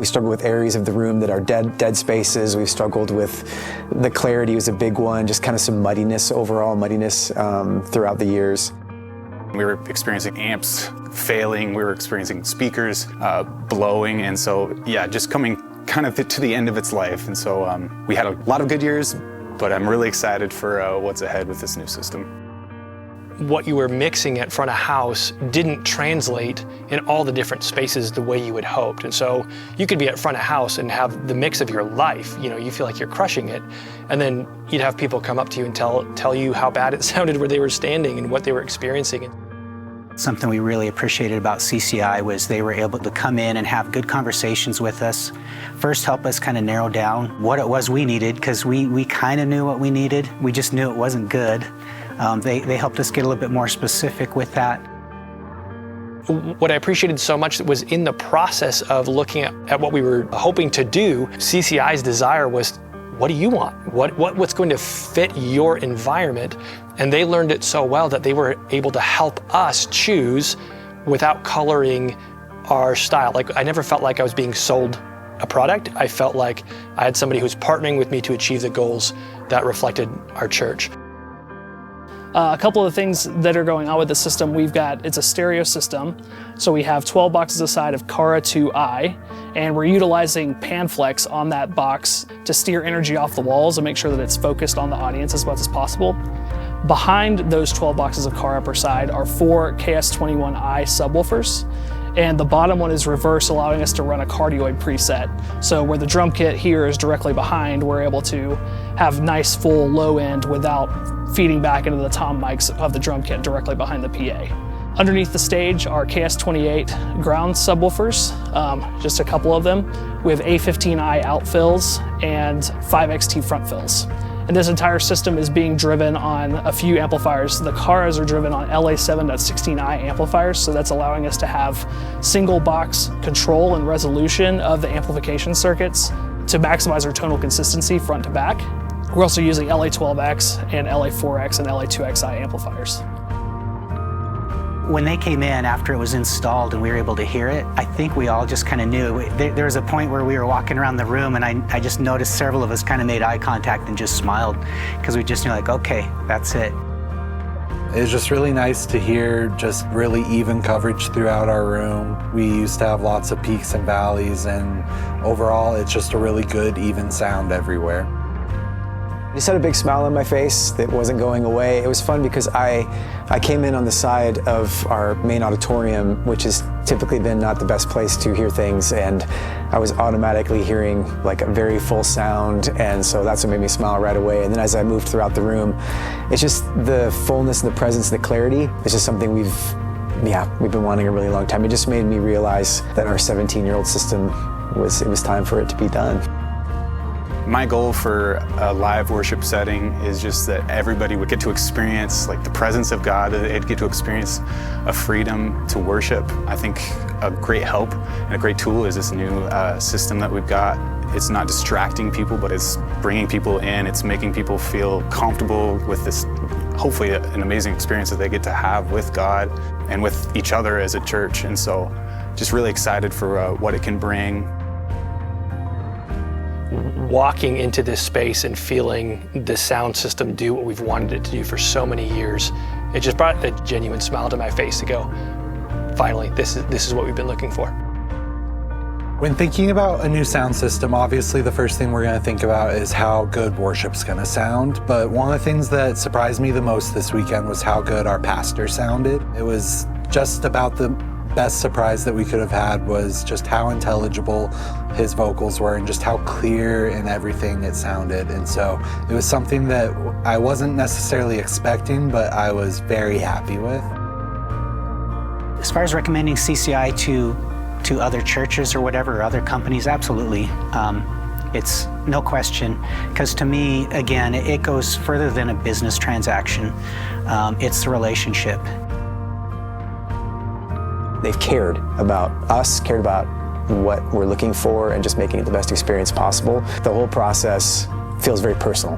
We struggled with areas of the room that are dead spaces. We've struggled with the clarity was a big one, just kind of some muddiness, overall muddiness throughout the years. We were experiencing amps failing, we were experiencing speakers blowing, and so yeah, just coming kind of to the end of its life. And so we had a lot of good years, but I'm really excited for what's ahead with this new system. What you were mixing at front of house didn't translate in all the different spaces the way you had hoped. And so you could be at front of house and have the mix of your life. You know, you feel like you're crushing it. And then you'd have people come up to you and tell you how bad it sounded where they were standing and what they were experiencing. Something we really appreciated about CCI was they were able to come in and have good conversations with us. First, help us kind of narrow down what it was we needed, because we kind of knew what we needed. We just knew it wasn't good. They helped us get a little bit more specific with that. What I appreciated so much was in the process of looking at what we were hoping to do, CCI's desire was, what do you want? What's going to fit your environment? And they learned it so well that they were able to help us choose without coloring our style. Like, I never felt like I was being sold a product. I felt like I had somebody who's partnering with me to achieve the goals that reflected our church. A couple of things that are going on with the system, it's a stereo system, so we have 12 boxes aside of Cara 2i, and we're utilizing PanFlex on that box to steer energy off the walls and make sure that it's focused on the audience as much as possible. Behind those 12 boxes of Cara per side are 4 KS21i subwoofers, and the bottom one is reverse, allowing us to run a cardioid preset. So where the drum kit here is directly behind, we're able to have nice full low end without feeding back into the tom mics of the drum kit directly behind the PA. Underneath the stage are KS28 ground subwoofers, just a couple of them. We have A15i outfills and 5XT front fills. And this entire system is being driven on a few amplifiers. The Caras are driven on LA7.16i amplifiers, so that's allowing us to have single box control and resolution of the amplification circuits to maximize our tonal consistency front to back. We're also using LA12X and LA4X and LA2XI amplifiers. When they came in after it was installed and we were able to hear it, I think we all just kind of knew. There was a point where we were walking around the room and I just noticed several of us kind of made eye contact and just smiled, because we just knew, like, okay, that's it. It was just really nice to hear just really even coverage throughout our room. We used to have lots of peaks and valleys, and overall it's just a really good, even sound everywhere. It just had a big smile on my face that wasn't going away. It was fun because I came in on the side of our main auditorium, which has typically been not the best place to hear things, and I was automatically hearing like a very full sound, and so that's what made me smile right away. And then as I moved throughout the room, it's just the fullness and the presence and the clarity. It's just something we've been wanting a really long time. It just made me realize that our 17-year-old system it was time for it to be done. My goal for a live worship setting is just that everybody would get to experience like the presence of God, that they'd get to experience a freedom to worship. I think a great help and a great tool is this new system that we've got. It's not distracting people, but it's bringing people in. It's making people feel comfortable with this, hopefully an amazing experience that they get to have with God and with each other as a church. And so just really excited for what it can bring. Walking into this space and feeling the sound system do what we've wanted it to do for so many years, it just brought a genuine smile to my face to go, finally, this is what we've been looking for. When thinking about a new sound system, obviously the first thing we're going to think about is how good worship's going to sound. But one of the things that surprised me the most this weekend was how good our pastor sounded. It was just about the best surprise that we could have had, was just how intelligible his vocals were and just how clear in everything it sounded. And so it was something that I wasn't necessarily expecting, but I was very happy with. As far as recommending CCI to other churches or whatever, or other companies, absolutely. It's no question, because to me, again, it goes further than a business transaction. It's the relationship. They've cared about us, cared about what we're looking for, and just making it the best experience possible. The whole process feels very personal.